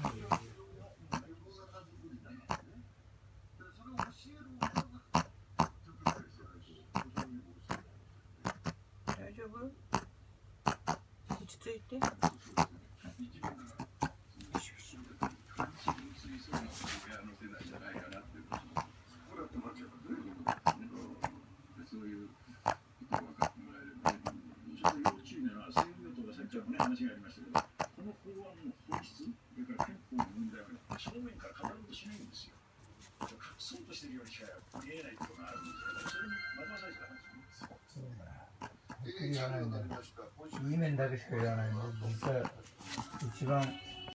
大丈夫？落ち着いて。話がありましたけど、この法案の本質、それから憲法の問題は、正面から語ろうとしないんですよ。隠そうとしてるようにしか見えないところがあるんですよね。それに惑わされちゃダメですよ。そうだよ。はっきり言わないんだよ。いい面だけしか言わないんだよ。実は一番